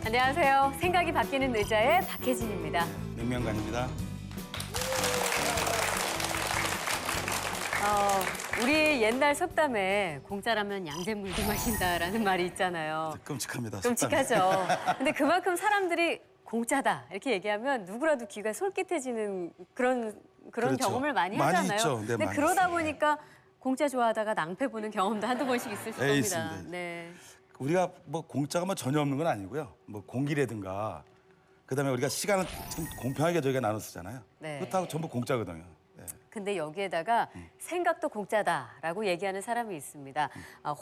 안녕하세요. 생각이 바뀌는 의자의 박혜진입니다. 냉면간입니다. 우리 옛날 속담에 공짜라면 양잿물도 마신다라는 말이 있잖아요. 끔찍합니다. 끔찍하죠. 근데 그만큼 사람들이 공짜다 이렇게 얘기하면 누구라도 귀가 솔깃해지는 그런 그렇죠. 경험을 많이 많이 하잖아요. 있죠. 네, 근데 많이 그러다 있어요. 보니까 공짜 좋아하다가 낭패 보는 경험도 한두 번씩 있으실 겁니다. 있습니다. 네. 우리가 뭐 공짜가 뭐 전혀 없는 건 아니고요. 뭐 공기라든가 그다음에 우리가 시간을 참 공평하게 저희가 나눠 쓰잖아요. 네. 그렇다고 전부 공짜거든요. 네. 근데 여기에다가 생각도 공짜다라고 얘기하는 사람이 있습니다.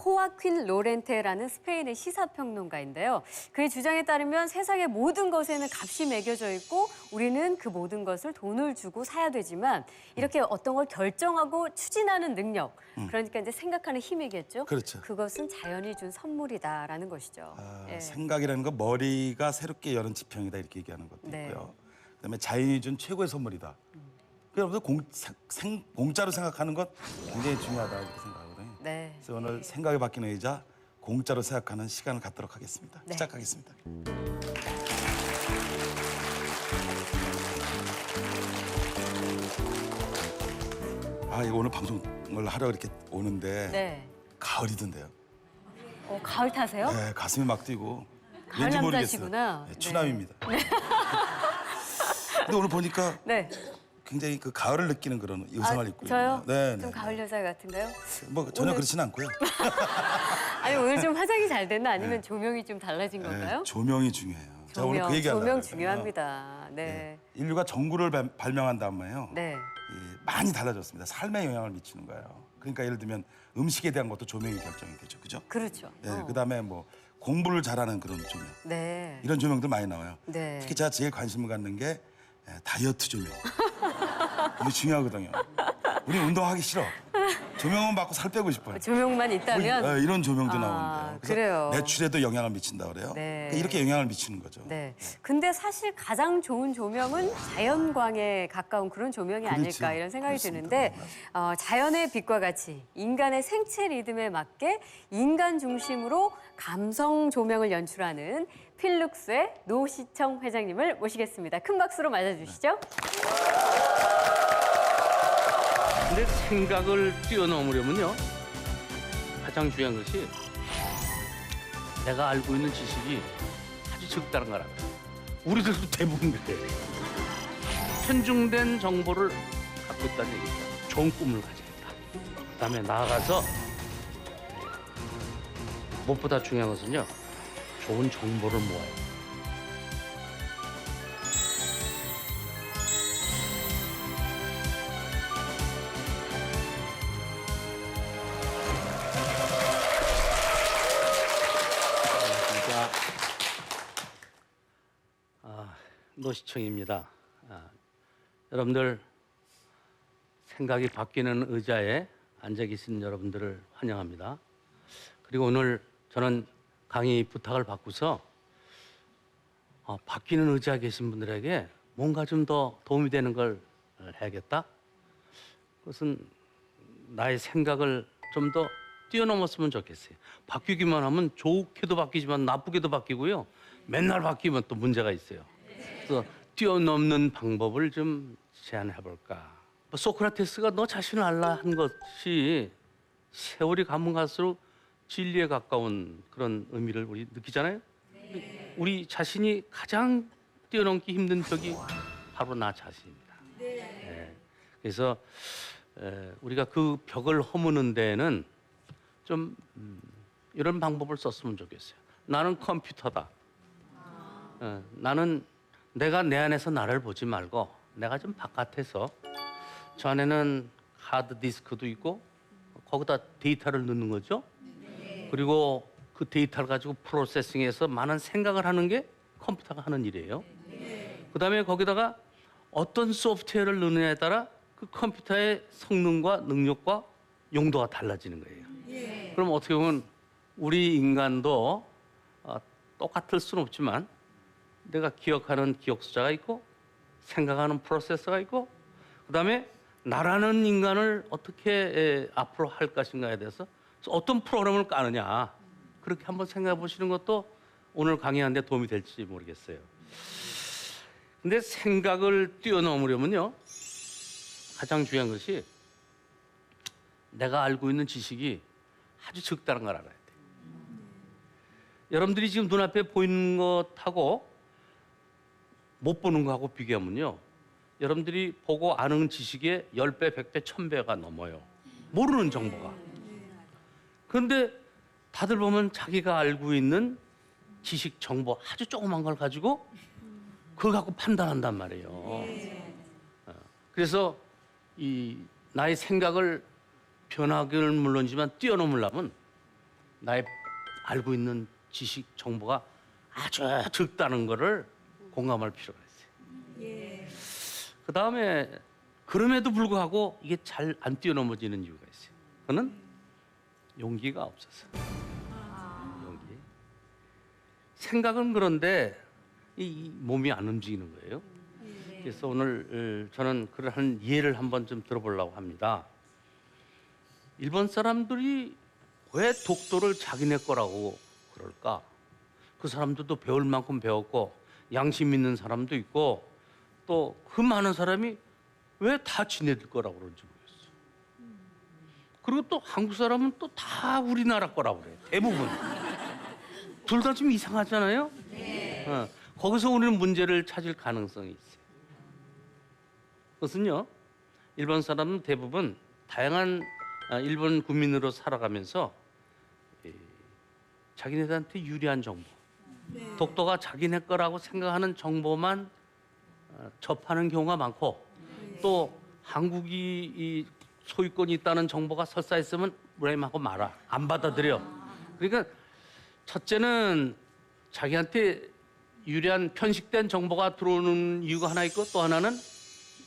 호아퀸 로렌테라는 스페인의 시사평론가인데요. 그의 주장에 따르면 세상의 모든 것에는 값이 매겨져 있고 우리는 그 모든 것을 돈을 주고 사야 되지만 이렇게 어떤 걸 결정하고 추진하는 능력, 그러니까 이제 생각하는 힘이겠죠. 그렇죠. 그것은 자연이 준 선물이다라는 것이죠. 예. 생각이라는 건 머리가 새롭게 여는 지평이다 이렇게 얘기하는 것도 네. 있고요. 그다음에 자연이 준 최고의 선물이다. 그래서 공짜로 생각하는 것 굉장히 중요하다 이렇게 생각하거든요. 네. 그래서 오늘 생각이 바뀌는 의자 공짜로 생각하는 시간을 갖도록 하겠습니다. 네. 시작하겠습니다. 이거 오늘 방송을 하러 이렇게 오는데 네. 가을이던데요. 가을 타세요? 네, 가슴이 막 뛰고 가을 왠지 남자시구나. 모르겠어요. 네, 추남입니다. 근데 오늘 보니까 네. 굉장히 그 가을을 느끼는 그런 의상을 입고 저요? 있네요. 네, 좀 네. 가을 여자 같은가요? 뭐 전혀 오늘- 그렇지는 않고요. 아니 오늘 좀 화장이 잘 됐나 아니면 조명이 좀 달라진 네, 건가요? 조명이 중요해요. 제가 오늘 그 얘기하려고 조명 했거든요. 중요합니다. 네. 인류가 전구를 발명한 다음에요. 네. 많이 달라졌습니다. 삶에 영향을 미치는 거예요. 그러니까 예를 들면 음식에 대한 것도 조명이 결정이 되죠. 그죠? 그렇죠. 네, 그다음에 뭐 공부를 잘하는 그런 조명. 네. 이런 조명들 많이 나와요. 네. 특히 제가 제일 관심을 갖는 게 다이어트 조명. 이게 중요하거든요. 우리 운동하기 싫어. 조명만 받고 살 빼고 싶어요. 조명만 있다면 이런 조명도 나오는데요. 그래서 그래요. 매출에도 영향을 미친다 그래요. 네. 그러니까 이렇게 영향을 미치는 거죠. 네. 근데 사실 가장 좋은 조명은 자연광에 가까운 그런 조명이 그렇죠. 아닐까 이런 생각이 그렇습니다. 드는데 자연의 빛과 같이 인간의 생체 리듬에 맞게 인간 중심으로 감성 조명을 연출하는 필룩스의 노시청 회장님을 모시겠습니다. 큰 박수로 맞아주시죠. 근데 생각을 뛰어넘으려면요 가장 중요한 것이 내가 알고 있는 지식이 아주 적다는 거라. 우리들도 대부분 그래요. 편중된 정보를 갖고 있다는 얘기죠. 좋은 꿈을 가져야겠다. 그다음에 나아가서 무엇보다 중요한 것은요 좋은 정보를 모아요. 노시청입니다. 여러분들 생각이 바뀌는 의자에 앉아 계신 여러분들을 환영합니다. 그리고 오늘 저는 강의 부탁을 받고서 바뀌는 의자에 계신 분들에게 뭔가 좀 더 도움이 되는 걸 해야겠다. 그것은 나의 생각을 좀 더 뛰어넘었으면 좋겠어요. 바뀌기만 하면 좋게도 바뀌지만 나쁘게도 바뀌고요. 맨날 바뀌면 또 문제가 있어요. 그래서 뛰어넘는 방법을 좀 제안해 볼까. 소크라테스가 너 자신을 알라 한 것이 세월이 가면 갈수록 진리에 가까운 그런 의미를 우리 느끼잖아요. 우리 자신이 가장 뛰어넘기 힘든 벽이 바로 나 자신입니다. 그래서 우리가 그 벽을 허무는 데에는 좀 이런 방법을 썼으면 좋겠어요. 나는 컴퓨터다. 나는 내가 내 안에서 나를 보지 말고 내가 좀 바깥에서 저 안에는 하드 디스크도 있고 거기다 데이터를 넣는 거죠. 그리고 그 데이터를 가지고 프로세싱해서 많은 생각을 하는 게 컴퓨터가 하는 일이에요. 그다음에 거기다가 어떤 소프트웨어를 넣느냐에 따라 그 컴퓨터의 성능과 능력과 용도가 달라지는 거예요. 그럼 어떻게 보면 우리 인간도 똑같을 수는 없지만 내가 기억하는 기억 숫자가 있고 생각하는 프로세서가 있고 그다음에 나라는 인간을 어떻게 앞으로 할 것인가에 대해서 어떤 프로그램을 까느냐 그렇게 한번 생각해 보시는 것도 오늘 강의하는데 도움이 될지 모르겠어요. 근데 생각을 뛰어넘으려면요, 가장 중요한 것이 내가 알고 있는 지식이 아주 적다는 걸 알아야 돼. 여러분들이 지금 눈앞에 보이는 것하고 못 보는 거하고 비교하면요, 여러분들이 보고 아는 지식의 10배, 100배, 1000배가 넘어요. 모르는 정보가. 그런데 다들 보면 자기가 알고 있는 지식, 정보 아주 조그만 걸 가지고 그걸 갖고 판단한단 말이에요. 그래서 이 나의 생각을 변하기는 물론이지만 뛰어넘으려면 나의 알고 있는 지식, 정보가 아주 적다는 거를 공감할 필요가 있어요. 그 다음에 그럼에도 불구하고 이게 잘 안 뛰어넘어지는 이유가 있어요. 그거는 용기가 없어서. 용기. 생각은 그런데 이 몸이 안 움직이는 거예요. 그래서 오늘 저는 그러한 예를 한번 좀 들어보려고 합니다. 일본 사람들이 왜 독도를 자기네 거라고 그럴까? 그 사람들도 배울 만큼 배웠고 양심 있는 사람도 있고 또 그 많은 사람이 왜 다 지네들 거라고 그런지 모르겠어요. 그리고 또 한국 사람은 또 다 우리나라 거라고 그래요. 대부분. 둘 다 좀 이상하잖아요. 거기서 우리는 문제를 찾을 가능성이 있어요. 그것은요, 일본 사람은 대부분 다양한 일본 국민으로 살아가면서 자기네들한테 유리한 정보, 독도가 자기네 거라고 생각하는 정보만 접하는 경우가 많고, 또 한국이 이 소유권이 있다는 정보가 설사 있으면 무례하고 말아, 안 받아들여. 그러니까 첫째는 자기한테 유리한 편식된 정보가 들어오는 이유가 하나 있고, 또 하나는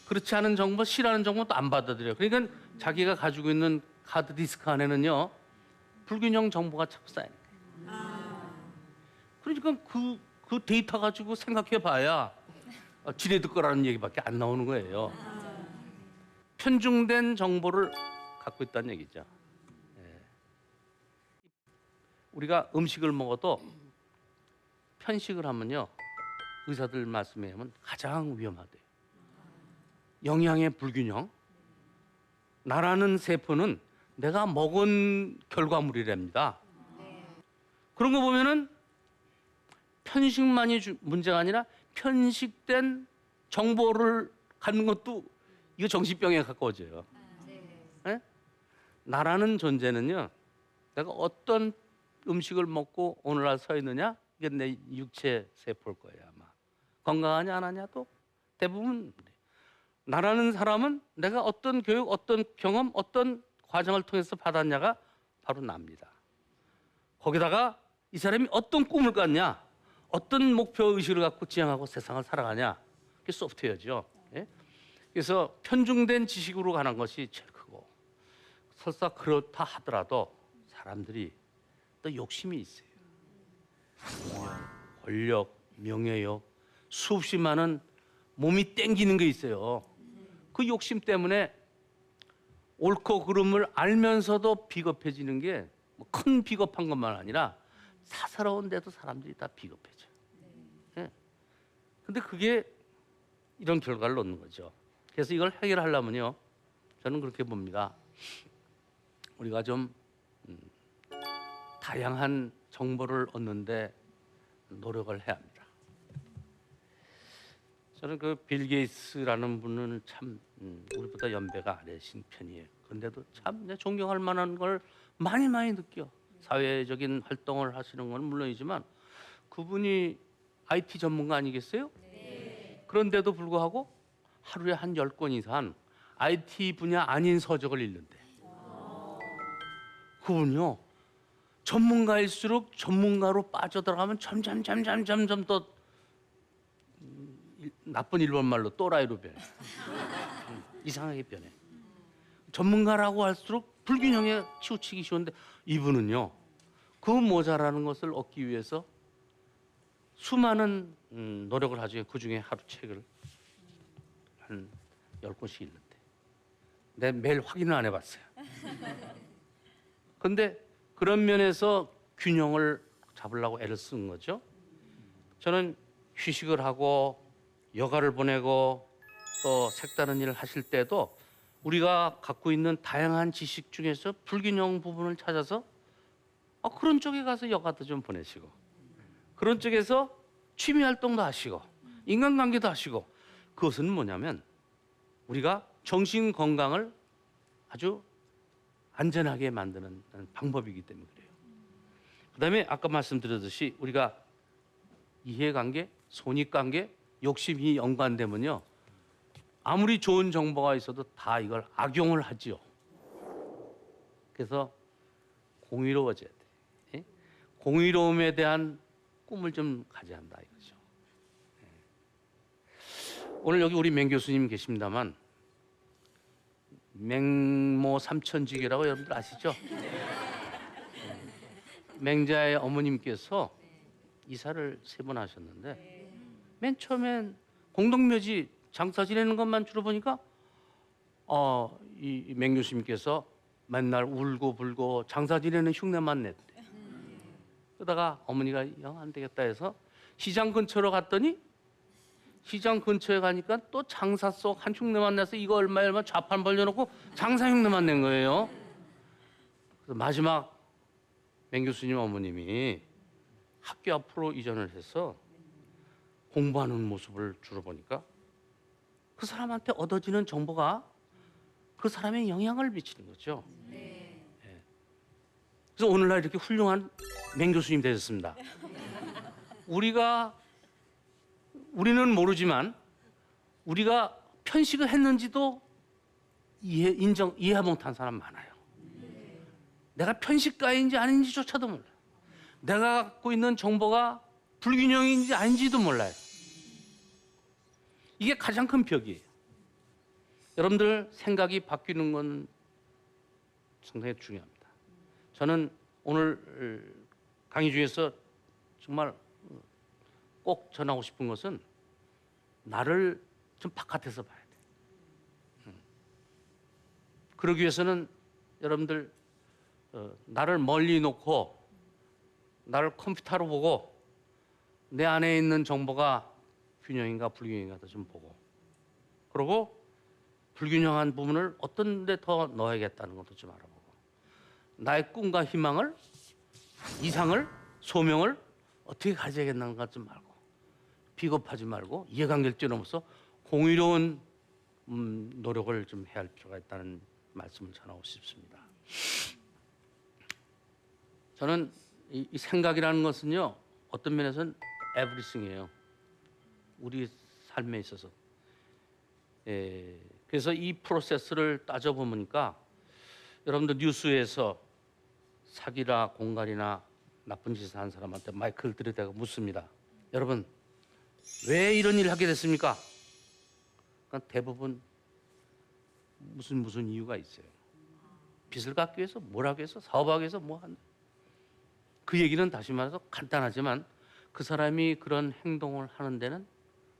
그렇지 않은 정보, 싫어하는 정보도 안 받아들여. 그러니까 자기가 가지고 있는 하드 디스크 안에는요, 불균형 정보가 자꾸 쌓이는 거예요. 그러니까 그 데이터 가지고 생각해봐야 지네들 거라는 얘기밖에 안 나오는 거예요. 편중된 정보를 갖고 있다는 얘기죠. 우리가 음식을 먹어도 편식을 하면요, 의사들 말씀에 하면 가장 위험하대요. 영양의 불균형. 나라는 세포는 내가 먹은 결과물이랍니다. 그런 거 보면은 편식만이 문제가 아니라 편식된 정보를 갖는 것도 이거 정신병에 가까워져요. 네? 나라는 존재는요, 내가 어떤 음식을 먹고 오늘날 서 있느냐, 이게 내 육체 세포일 거예요. 아마 건강하냐 안 하냐도 대부분. 나라는 사람은 내가 어떤 교육, 어떤 경험, 어떤 과정을 통해서 받았냐가 바로 납니다. 거기다가 이 사람이 어떤 꿈을 꿨냐, 어떤 목표 의식을 갖고 지향하고 세상을 살아가냐, 그게 소프트웨어죠. 예? 그래서 편중된 지식으로 가는 것이 제일 크고, 설사 그렇다 하더라도 사람들이 또 욕심이 있어요. 권력, 명예욕, 수없이 많은 몸이 땡기는 게 있어요. 그 욕심 때문에 옳고 그름을 알면서도 비겁해지는 게 큰 비겁한 것만 아니라 사사로운데도 사람들이 다 비겁해져. 예. 근데 그게 이런 결과를 얻는 거죠. 그래서 이걸 해결하려면요, 저는 그렇게 봅니다. 우리가 좀 다양한 정보를 얻는데 노력을 해야 합니다. 저는 그 빌 게이츠라는 분은 참 우리보다 연배가 아래신 편이에요. 그런데도 참 존경할 만한 걸 많이 느껴. 사회적인 활동을 하시는 건 물론이지만 그분이 IT 전문가 아니겠어요? 네. 그런데도 불구하고 하루에 한 10권 이상 IT 분야 아닌 서적을 읽는데, 그분요, 전문가일수록 전문가로 빠져들어가면 점점 더 나쁜 일본말로 또라이로 변해. 이상하게 변해. 전문가라고 할수록 불균형에 치우치기 쉬운데, 이분은요, 그 모자라는 것을 얻기 위해서 수많은 노력을 하죠. 그중에 하루 책을 한 10권씩 읽는데, 내가 매일 확인을 안 해봤어요. 근데 그런 면에서 균형을 잡으려고 애를 쓴 거죠. 저는 휴식을 하고 여가를 보내고 또 색다른 일을 하실 때도 우리가 갖고 있는 다양한 지식 중에서 불균형 부분을 찾아서 그런 쪽에 가서 여가도 좀 보내시고 그런 쪽에서 취미 활동도 하시고 인간관계도 하시고 그것은 뭐냐면 우리가 정신 건강을 아주 안전하게 만드는 방법이기 때문에 그래요. 그다음에 아까 말씀드렸듯이 우리가 이해관계, 손익관계, 욕심이 연관되면요. 아무리 좋은 정보가 있어도 다 이걸 악용을 하지요. 그래서 공의로워져야 돼. 예? 공의로움에 대한 꿈을 좀 가져야 한다 이거죠. 예. 오늘 여기 우리 맹 교수님 계십니다만 맹모 삼천지교라고 여러분들 아시죠? 맹자의 어머님께서 이사를 3번 하셨는데 맨 처음엔 공동묘지 장사 지내는 것만 주로 보니까 이 맹 교수님께서 맨날 울고 불고 장사 지내는 흉내만 냈대. 그러다가 어머니가 영 안 되겠다 해서 시장 근처로 갔더니 시장 근처에 가니까 또 장사 속 한 흉내만 내서 이거 얼마 좌판 벌려놓고 장사 흉내만 낸 거예요. 그래서 마지막 맹 교수님 어머님이 학교 앞으로 이전을 해서 공부하는 모습을 주로 보니까 그 사람한테 얻어지는 정보가 그 사람에 영향을 미치는 거죠. 네. 그래서 오늘날 이렇게 훌륭한 맹 교수님 되셨습니다. 우리는 모르지만 우리가 편식을 했는지도 이해 못한 사람 많아요. 내가 편식가인지 아닌지조차도 몰라요. 내가 갖고 있는 정보가 불균형인지 아닌지도 몰라요. 이게 가장 큰 벽이에요. 여러분들 생각이 바뀌는 건 상당히 중요합니다. 저는 오늘 강의 중에서 정말 꼭 전하고 싶은 것은 나를 좀 바깥에서 봐야 돼. 그러기 위해서는 여러분들 나를 멀리 놓고 나를 컴퓨터로 보고 내 안에 있는 정보가 균형인가 불균형인가 좀 보고 그리고 불균형한 부분을 어떤 데 더 넣어야겠다는 것도 좀 알아보고 나의 꿈과 희망을 이상을 소명을 어떻게 가져야겠다는 것 좀 알고 비겁하지 말고 이해관계를 뛰어넘어서 공의로운 노력을 좀 해야 할 필요가 있다는 말씀을 전하고 싶습니다. 저는 이 생각이라는 것은요 어떤 면에서는 에브리싱이에요. 우리 삶에 있어서. 그래서 이 프로세스를 따져보니까 여러분들 뉴스에서 사기나 공갈이나 나쁜 짓을 한 사람한테 마이크를 들이대고 묻습니다. 여러분 왜 이런 일을 하게 됐습니까? 그러니까 대부분 무슨 이유가 있어요. 빚을 갚기 위해서, 뭘 하기 위해서, 사업하기 위해서 뭐 한다. 그 얘기는 다시 말해서 간단하지만 그 사람이 그런 행동을 하는 데는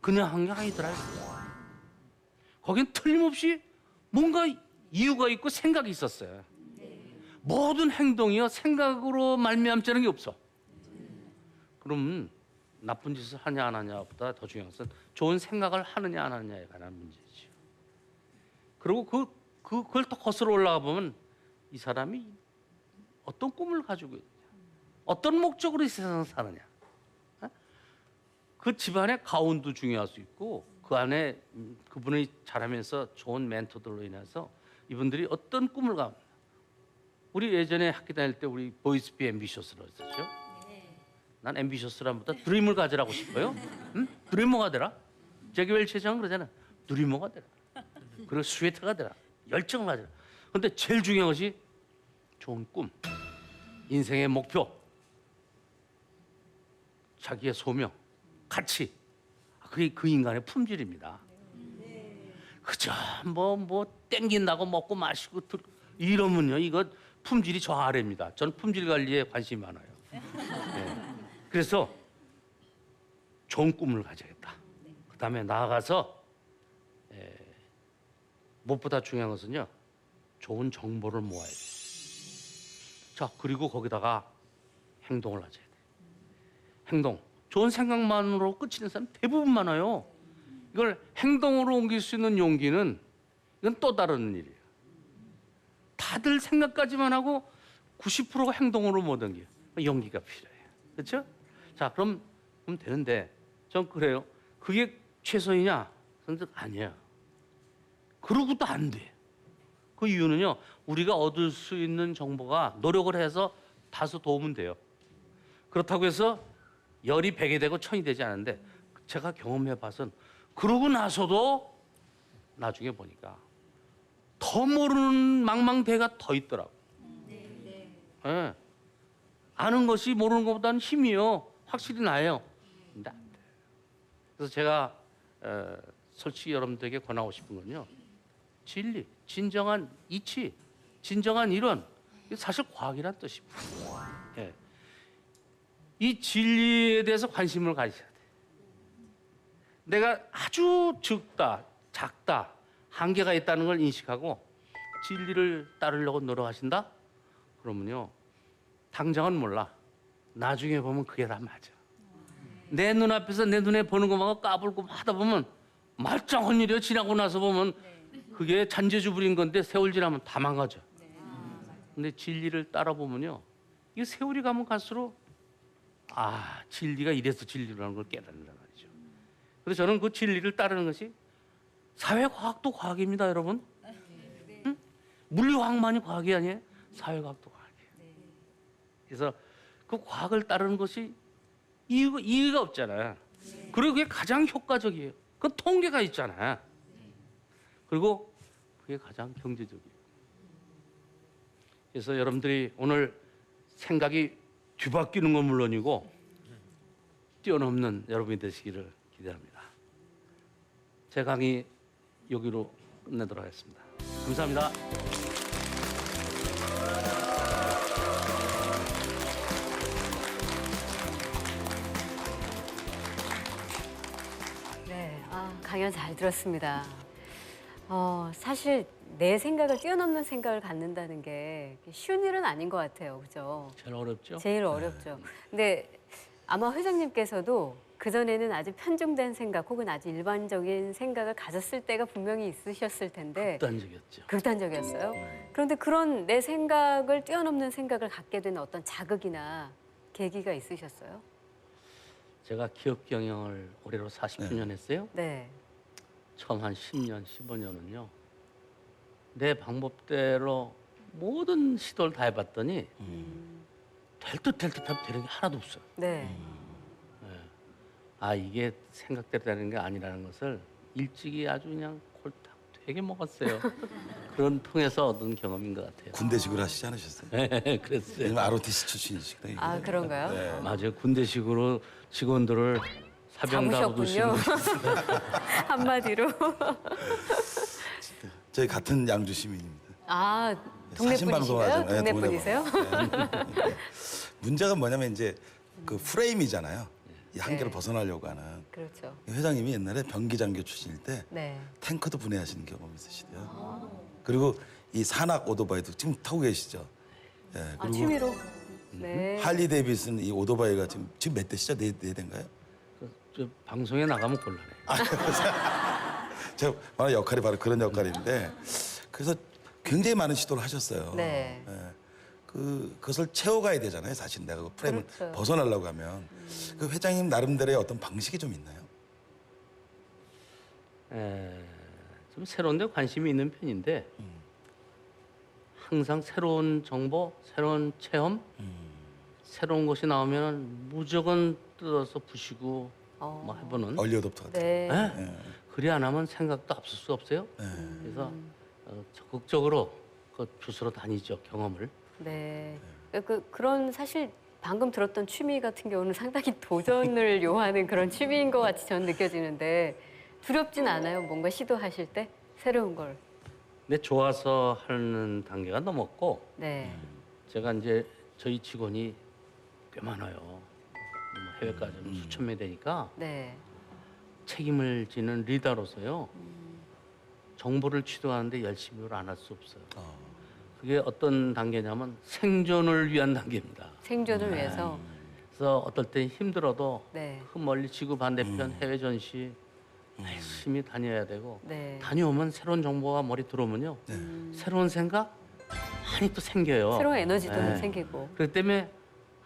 그냥 한 게 아니더라고요. 거긴 틀림없이 뭔가 이유가 있고 생각이 있었어요. 모든 행동이요 생각으로 말미암자는 게 없어. 그럼 나쁜 짓을 하냐 안 하냐보다 더 중요한 것은 좋은 생각을 하느냐 안 하느냐에 관한 문제죠. 그리고 그걸 더 거슬러 올라가 보면 이 사람이 어떤 꿈을 가지고 있느냐, 어떤 목적으로 이 세상을 사느냐. 그 집안의 가운도 중요할 수 있고 그 안에 그분이 자라면서 좋은 멘토들로 인해서 이분들이 어떤 꿈을 가. 우리 예전에 학교 다닐 때 우리 보이스 비 앰비셔스라고 했었죠. 난 앰비셔스라보다 드림을 가지라고 싶어요. 응? 드리머가 되라. 제기 웰치 회장은 그러잖아. 드리머가 되라. 그리고 스웨터가 되라. 열정을 가져라. 그런데 제일 중요한 것이 좋은 꿈, 인생의 목표, 자기의 소명, 가치. 그게 그 인간의 품질입니다. 그저 뭐 땡긴다고 먹고 마시고 이러면요 이거 품질이 저 아래입니다. 저는 품질 관리에 관심이 많아요. 네. 그래서 좋은 꿈을 가져야겠다. 그다음에 나아가서 무엇보다 중요한 것은요 좋은 정보를 모아야 돼요. 자 그리고 거기다가 행동을 가져야 돼요. 행동. 좋은 생각만으로 끝이는 사람 대부분 많아요. 이걸 행동으로 옮길 수 있는 용기는 이건 또 다른 일이에요. 다들 생각까지만 하고 90%가 행동으로 못 옮겨요. 용기가 필요해요. 그렇죠? 자, 그럼 되는데 전 그래요. 그게 최선이냐? 근데 아니에요. 그러고도 안 돼. 그 이유는요. 우리가 얻을 수 있는 정보가 노력을 해서 다소 도움은 돼요. 그렇다고 해서 열이 100이 되고 1000이 되지 않는데 제가 경험해 봐선 그러고 나서도 나중에 보니까 더 모르는 망망대해가 더 있더라고. 예. 아는 것이 모르는 것보다는 힘이요. 확실히 나요. 근데 안 돼. 그래서 제가 솔직히 여러분들에게 권하고 싶은 건요. 진리, 진정한 이치, 진정한 이론. 이게 사실 과학이란 뜻입니다. 예. 이 진리에 대해서 관심을 가지셔야 돼. 내가 아주 작다, 한계가 있다는 걸 인식하고 진리를 따르려고 노력하신다? 그러면요, 당장은 몰라. 나중에 보면 그게 다 맞아. 내 눈앞에서 내 눈에 보는 것만 까불고 하다 보면 말짱한 일이야. 지나고 나서 보면 그게 잔재주 부린 건데 세월 지나면 다 망가져. 근데 진리를 따라 보면요, 이 세월이 가면 갈수록 진리가 이래서 진리라는 걸 깨닫는단 말이죠. 그래서 저는 그 진리를 따르는 것이 사회과학도 과학입니다, 여러분. 응? 물리과학만이 과학이 아니에요. 사회과학도 과학이에요. 그래서 그 과학을 따르는 것이 이유가 없잖아요. 그리고 그게 가장 효과적이에요. 그 통계가 있잖아요. 그리고 그게 가장 경제적이에요. 그래서 여러분들이 오늘 생각이 뒤바뀌는 건 물론이고 뛰어넘는 여러분이 되시기를 기대합니다. 제 강의 여기로 끝내도록 하겠습니다. 감사합니다. 네, 강연 잘 들었습니다. 사실 내 생각을 뛰어넘는 생각을 갖는다는 게 쉬운 일은 아닌 것 같아요, 그죠? 제일 어렵죠? 제일 어렵죠. 근데 아마 회장님께서도 그전에는 아주 편중된 생각 혹은 아주 일반적인 생각을 가졌을 때가 분명히 있으셨을 텐데 극단적이었죠. 극단적이었어요. 그런데 그런 내 생각을 뛰어넘는 생각을 갖게 된 어떤 자극이나 계기가 있으셨어요? 제가 기업 경영을 올해로 40주년 했어요. 네. 처음 한 10년, 15년은요. 내 방법대로 모든 시도를 다 해봤더니 될 듯하면 되는 게 하나도 없어요. 네. 이게 생각대로 되는 게 아니라는 것을 일찍이 아주 그냥 콜딱 되게 먹었어요. 그런 통해서 얻은 경험인 것 같아요. 군대식으로 하시지 않으셨어요? 네, 그랬어요. 왜냐면 ROTC 출신이시거든요. 그런가요? 네. 맞아요. 군대식으로 직원들을 사병답으로 잡으셨군요. 쓰고 한마디로. 저희 같은 양주 시민입니다. 동네 사신 방송을 분이신가요? 하잖아요. 동네 동네 분이세요? 방송. 문제가 뭐냐면 이제 그 프레임이잖아요. 이 한계를 네. 벗어나려고 하는. 그렇죠. 회장님이 옛날에 병기장교 출신일 때 네. 탱커도 분해하시는 경험이 있으시대요. 그리고 이 산악 오토바이도 지금 타고 계시죠. 예, 그리고 취미로. 네. 할리 데이비슨 이 오토바이가 지금 몇 대시죠? 네 대인가요? 저 방송에 나가면 곤란해요. 제가 만약 역할이 바로 그런 역할인데 그래서 굉장히 많은 시도를 하셨어요. 네. 예. 그것을 채워가야 되잖아요. 사실 내가 그 프레임을 그렇죠. 벗어나려고 하면 그 회장님 나름대로의 어떤 방식이 좀 있나요? 좀 새로운 데 관심이 있는 편인데 항상 새로운 정보, 새로운 체험, 새로운 것이 나오면 무조건 뜯어서 부시고 뭐 해보는. 얼리 어답터 같은. 네. 예? 그리 안 하면 생각도 앞설 수 없어요. 그래서 적극적으로 그 주스로 다니죠, 경험을. 네. 그런 사실 방금 들었던 취미 같은 경우는 상당히 도전을 요하는 그런 취미인 것 같이 저는 느껴지는데 두렵진 않아요? 뭔가 시도하실 때 새로운 걸. 근데 좋아서 하는 단계가 넘었고 네. 제가 이제 저희 직원이 꽤 많아요. 해외까지 수천 명 되니까 네. 책임을 지는 리더로서요. 정보를 취득하는데 열심히 안 할 수 없어요. 그게 어떤 단계냐면 생존을 위한 단계입니다. 생존을 위해서. 그래서 어떨 때 힘들어도 네. 그 멀리 지구 반대편 해외 전시 열심히 다녀야 되고 네. 다녀오면 새로운 정보가 머리 들어오면요. 새로운 생각 많이 또 생겨요. 새로운 에너지도 네. 생기고. 그렇기 때문에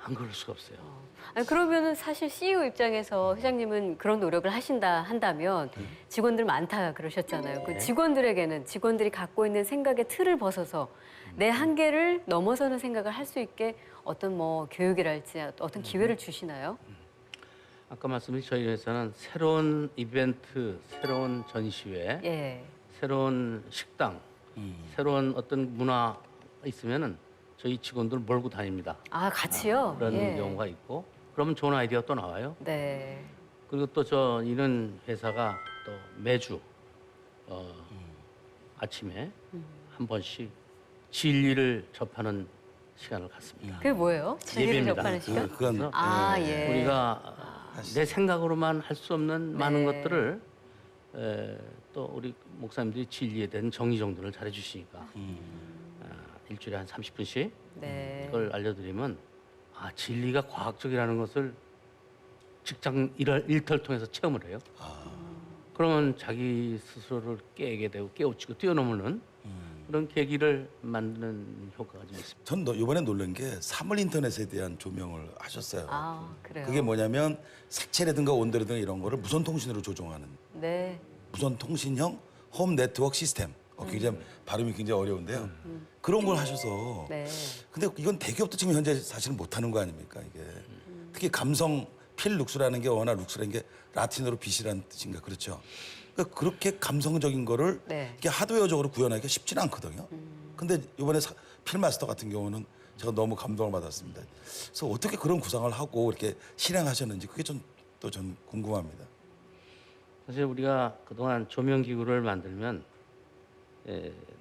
안 그럴 수가 없어요. 아니, 그러면은 사실 CEO 입장에서 회장님은 그런 노력을 한다면 직원들 많다 그러셨잖아요. 그 직원들에게는 직원들이 갖고 있는 생각의 틀을 벗어서 내 한계를 넘어서는 생각을 할 수 있게 어떤 뭐 교육이랄지 어떤 기회를 주시나요? 아까 말씀드린 저희 회사는 새로운 이벤트, 새로운 전시회, 예. 새로운 식당, 새로운 어떤 문화 있으면은 저희 직원들 몰고 다닙니다. 아, 같이요? 그런 예. 경우가 있고 그러면 좋은 아이디어 또 나와요. 네. 그리고 또 저 이런 회사가 또 매주 아침에 한 번씩 진리를 접하는 시간을 갖습니다. 그게 뭐예요? 진리를 예배입니다. 접하는 시간? 그건 아, 예. 우리가 내 생각으로만 할 수 없는 많은 네. 것들을 또 우리 목사님들이 진리에 대한 정리 정돈을 잘해 주시니까 일주일에 한 30분씩 네. 그걸 알려드리면 아 진리가 과학적이라는 것을 직장 일터를 통해서 체험을 해요. 그러면 자기 스스로를 깨게 되고 깨우치고 뛰어넘는 그런 계기를 만드는 효과가 좀 있습니다. 전 이번에 놀란 게 사물 인터넷에 대한 조명을 하셨어요. 아, 그래요? 그게 뭐냐면 색채라든가 온도라든가 이런 거를 무선 통신으로 조종하는 네. 무선 통신형 홈 네트워크 시스템. 굉장히 발음이 굉장히 어려운데요. 그런 걸 하셔서. 네. 근데 이건 대기업도 지금 현재 사실은 못하는 거 아닙니까 이게. 특히 감성 필룩스라는 게 워낙 룩스라는 게 라틴어로 빛이라는 뜻인가 그렇죠. 그러니까 그렇게 감성적인 거를 네. 이게 하드웨어적으로 구현하기가 쉽지는 않거든요. 근데 이번에 필마스터 같은 경우는 제가 너무 감동을 받았습니다. 그래서 어떻게 그런 구상을 하고 이렇게 실행하셨는지 그게 좀 또 전 궁금합니다. 사실 우리가 그동안 조명 기구를 만들면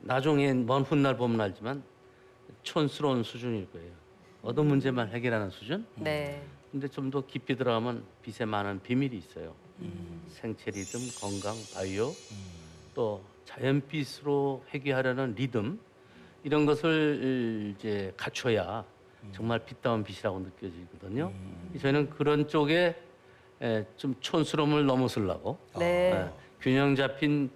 나중에 먼 훗날 보면 알지만 촌스러운 수준일 거예요. 어떤 문제만 해결하는 수준? 네. 근데 좀 더 깊이 들어가면 빛에 많은 비밀이 있어요. 생체 리듬, 건강, 바이오, 또 자연빛으로 회귀하려는 리듬 이런 것을 이제 갖춰야 정말 빛다운 빛이라고 느껴지거든요. 저희는 그런 쪽에 좀 촌스러움을 넘어서려고 네. 균형 잡힌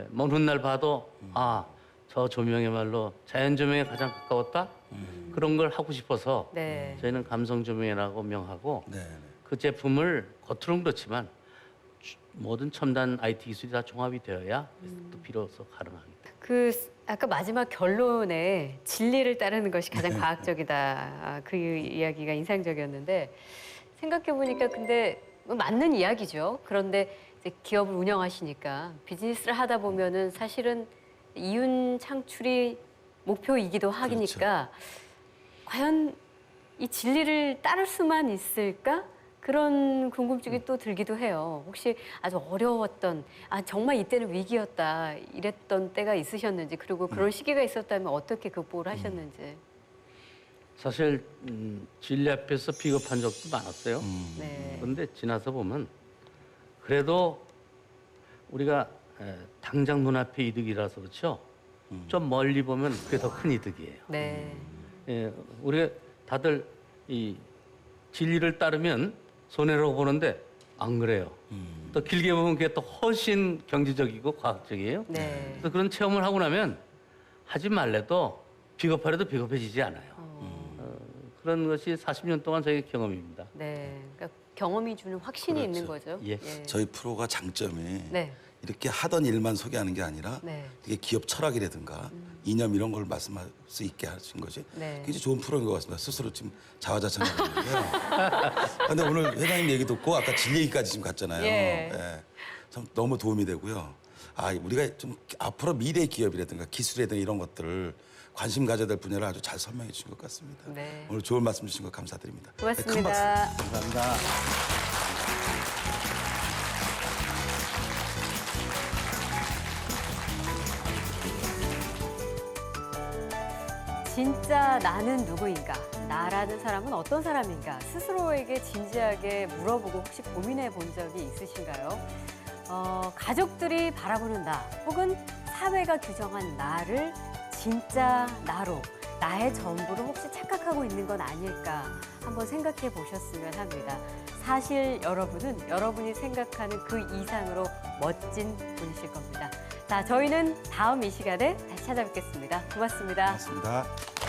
먼 훗날 봐도 아, 저 조명이야말로 자연 조명에 가장 가까웠다. 그런 걸 하고 싶어서 네. 저희는 감성 조명이라고 명하고 네. 그 제품을 겉으로는 그렇지만 모든 첨단 IT 기술이 다 종합이 되어야 또 비로소 가능합니다. 그 아까 마지막 결론에 진리를 따르는 것이 가장 과학적이다. 아, 그 이야기가 인상적이었는데 생각해 보니까 근데 맞는 이야기죠. 그런데 이제 기업을 운영하시니까 비즈니스를 하다 보면은 사실은 이윤 창출이 목표이기도 하니까 과연 이 진리를 따를 수만 있을까? 그런 궁금증이 또 들기도 해요. 혹시 아주 어려웠던, 아 정말 이때는 위기였다 이랬던 때가 있으셨는지, 그리고 그런 시기가 있었다면 어떻게 극복을 하셨는지. 사실 진리 앞에서 비겁한 적도 많았어요. 네. 그런데 지나서 보면 그래도 우리가 당장 눈앞의 이득이라서 그렇죠. 좀 멀리 보면 그게 더 큰 이득이에요. 네. 우리가 다들 이 진리를 따르면 손해라고 보는데 안 그래요. 또 길게 보면 그게 또 훨씬 경제적이고 과학적이에요. 네. 그래서 그런 체험을 하고 나면 하지 말래도 비겁하려도 비겁해지지 않아요. 그런 것이 40년 동안 저희 경험입니다. 네. 그러니까 경험이 주는 확신이 있는 거죠. 예. 저희 프로가 장점이 네. 이렇게 하던 일만 소개하는 게 아니라 네. 이게 기업 철학이라든가 이념 이런 걸 말씀할 수 있게 하신 것이 네. 굉장히 좋은 프로인 것 같습니다. 스스로 지금 자화자찬하고 있는데요. 근데 오늘 회장님 얘기 듣고 아까 진리 얘기까지 지금 갔잖아요. 예. 참 너무 도움이 되고요. 아, 우리가 좀 앞으로 미래 기업이라든가 기술이라든가 이런 것들을 관심 가져야 될 분야를 아주 잘 설명해 주신 것 같습니다. 네. 오늘 좋은 말씀 주신 것 감사드립니다. 네, 큰 박수. 고맙습니다. 감사합니다. 진짜 나는 누구인가? 나라는 사람은 어떤 사람인가? 스스로에게 진지하게 물어보고 혹시 고민해 본 적이 있으신가요? 가족들이 바라보는 나, 혹은 사회가 규정한 나를 진짜 나로 나의 전부를 혹시 착각하고 있는 건 아닐까 한번 생각해 보셨으면 합니다. 사실 여러분은 여러분이 생각하는 그 이상으로 멋진 분이실 겁니다. 자, 저희는 다음 이 시간에 다시 찾아뵙겠습니다. 고맙습니다. 고맙습니다.